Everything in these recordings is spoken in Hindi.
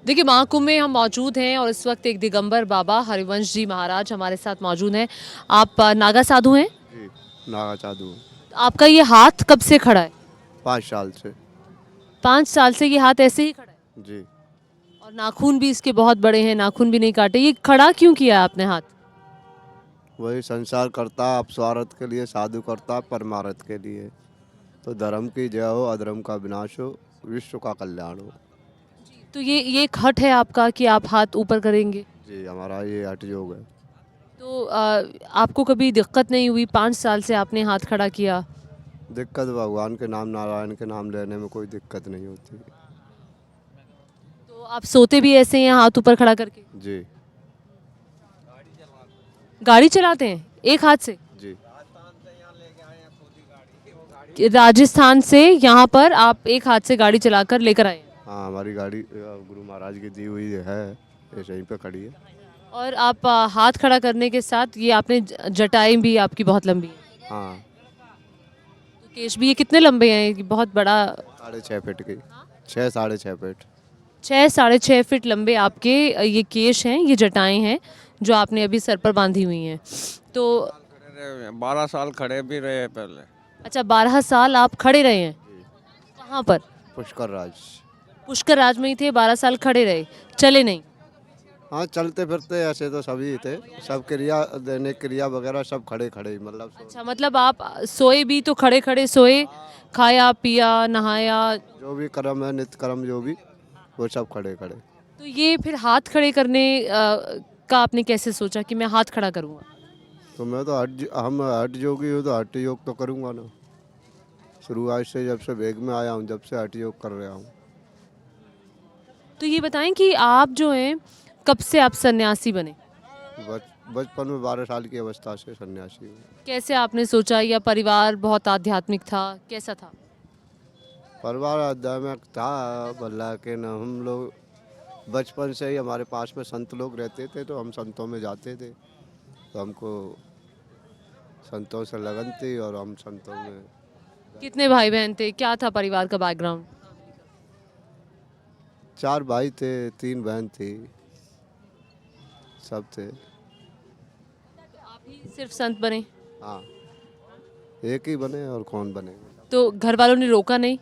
देखिए महाकुंभ में हम मौजूद हैं और इस वक्त एक दिगंबर बाबा हरिवंश जी महाराज हमारे साथ मौजूद हैं। आप नागा साधु हैं। जी। नागा साधु। आपका ये हाथ कब से खड़ा है? 5 साल से। 5 साल से ये हाथ ऐसे ही खड़ा है जी। और नाखून भी इसके बहुत बड़े हैं, नाखून भी नहीं काटे। ये खड़ा क्यों किया आपने हाथ? वही संसार करता आप स्वार्थ के लिए, साधु करता परमार्थ के लिए। तो धर्म की जय हो, अधर्म का विनाश हो, विश्व का कल्याण हो। तो ये एक हठ है आपका कि आप हाथ ऊपर करेंगे। जी, हमारा ये हठ योग है। तो आपको कभी दिक्कत नहीं हुई? 5 साल से आपने हाथ खड़ा किया। दिक्कत भगवान के नाम, नारायण के नाम लेने में कोई दिक्कत नहीं होती। तो आप सोते भी ऐसे हैं हाथ ऊपर खड़ा करके? जी। गाड़ी चलाते हैं एक हाथ से? जी। राजस्थान से यहाँ पर आप एक हाथ से गाड़ी चलाकर लेकर आए हैं। हाँ, हमारी गाड़ी गुरु महाराज की दी हुई है, ये यहीं पे खड़ी है। और आप हाथ खड़ा करने के साथ ये आपने जटाएं भी आपकी बहुत लंबी है। हाँ। तो केश भी ये कितने लंबे हैं? ये बहुत बड़ा। 6.5 फीट की। 6-6.5 फीट। 6-6.5 फीट लंबे आपके ये केश हैं, ये जटाएं हैं जो आपने अभी सर पर बांधी हुई हैं। तो 12 साल खड़े भी रहे पहले। अच्छा, 12 साल आप खड़े रहे हैं? कहाँ पर? पुष्कर राज। पुष्कर राज में ही थे? 12 साल खड़े रहे, चले नहीं? हाँ, चलते फिरते ऐसे तो सभी थे, सब क्रिया दैनिक क्रिया वगैरह सब खड़े खड़े ही, मतलब अच्छा, मतलब आप सोए भी तो खड़े खड़े सोए, खाया पिया नहाया? जो भी कर्म है, नित्य कर्म जो भी, वो सब खड़े खड़े। तो ये फिर हाथ खड़े करने का आपने कैसे सोचा कि मैं हाथ खड़ा करूँगा? तो मैं तो हम हठ योगी हूँ, तो हठ योग तो करूँगा ना। शुरुआत से जब से वेग में आया हूँ, जब से हठ योग कर रहा हूँ। तो ये बताएं कि आप जो हैं कब से आप सन्यासी बने? बचपन में 12 साल की अवस्था से सन्यासी हूँ। कैसे आपने सोचा, या परिवार बहुत आध्यात्मिक था, कैसा था? परिवार आध्यात्मिक था, लेकिन हम लोग बचपन से ही हमारे पास में संत लोग रहते थे, तो हम संतों में जाते थे, तो हमको संतों से लगन थी और हम संतों में। कितने भाई बहन थे, क्या था परिवार का बैकग्राउंड? 4 भाई थे, 3 बहन थी, सब थे। आप ही सिर्फ संत बने? हाँ, एक ही बने और कौन बने। तो घर वालों ने रोका नहीं?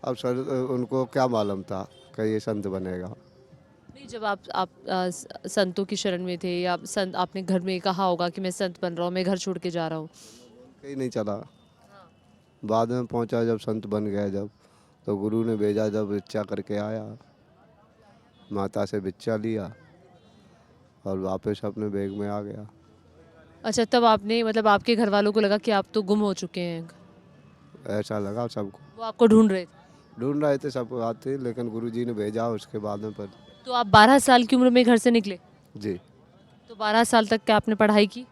अब सर उनको क्या मालूम था कि ये संत बनेगा। नहीं, जब आप संतों की शरण में थे, या संत आपने घर में कहा होगा कि मैं संत बन रहा हूँ, मैं घर छोड़ के जा रहा हूँ? कहीं नहीं चला। बाद में पहुंचा जब संत बन गया, जब तो गुरु ने भेजा, जब भिक्षा करके आया, माता से भिक्षा लिया और वापस अपने बैग में आ गया। अच्छा, तब आपने, मतलब आपके घर वालों को लगा कि आप तो गुम हो चुके हैं? ऐसा लगा सबको। वो आपको ढूंढ रहे थे? ढूंढ रहे थे सब आते, लेकिन गुरु जी ने भेजा उसके बाद में। पर तो आप 12 साल की उम्र में घर से निकले? जी। तो 12 साल तक क्या आपने पढ़ाई की?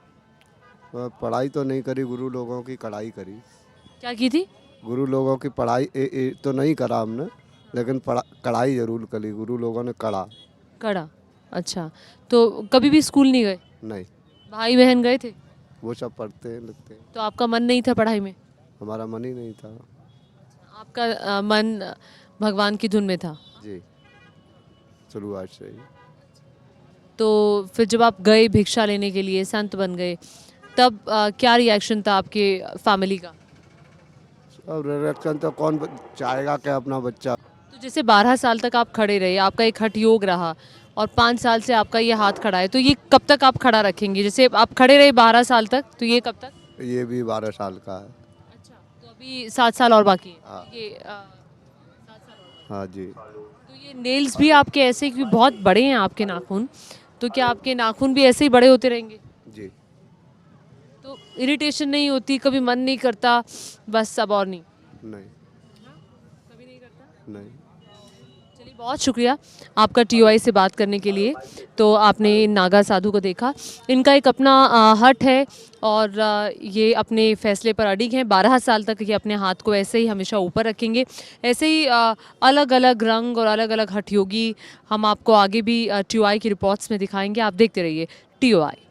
पढ़ाई तो नहीं करी, गुरु लोगों की कढ़ाई करी। क्या की थी? गुरु लोगों की पढ़ाई तो नहीं करा हमने, लेकिन कढ़ाई जरूर करी, गुरु लोगों ने कढ़ा। कड़ा? अच्छा, तो कभी भी स्कूल नहीं गए? नहीं। भाई बहन गए थे? वो सब पढ़ते हैं लिखते हैं। तो आपका मन नहीं था पढ़ाई में? हमारा मन ही नहीं था। आपका मन भगवान की धुन में था? जी, शुरुआत से ही। तो फिर जब आप गए भिक्षा लेने के लिए, संत बन गए, तब क्या रिएक्शन था आपके फैमिली का? और रिएक्शन तो कौन चाहेगा कि अपना बच्चा। तो जैसे 12 साल तक आप खड़े रहे, आपका एक हठ योग रहा, और 5 साल से आपका ये हाथ खड़ा है, तो ये कब तक आप खड़ा रखेंगे? जैसे आप खड़े रहे 12 साल तक, तो ये कब तक? ये भी 12 साल का है। अच्छा, तो अभी 7 साल और बाकी है। हाँ। ये 7 साल और। हाँ जी। तो ये नेल्स भी आपके ऐसे, क्योंकि बहुत बड़े हैं आपके नाखून, तो क्या आपके नाखून भी ऐसे ही बड़े होते रहेंगे? जी। तो इरिटेशन नहीं होती, कभी मन नहीं करता बस अब और नहीं? नहीं। कभी नहीं करता? नहीं। चलिए, बहुत शुक्रिया आपका टीओआई से बात करने के लिए। तो आपने नागा साधु को देखा, इनका एक अपना हट है, और ये अपने फैसले पर अडिग हैं। 12 साल तक ये अपने हाथ को ऐसे ही हमेशा ऊपर रखेंगे। ऐसे ही अलग अलग रंग और अलग अलग हठ योगी हम आपको आगे भी टीओआई की रिपोर्ट्स में दिखाएंगे। आप देखते रहिए टीओआई।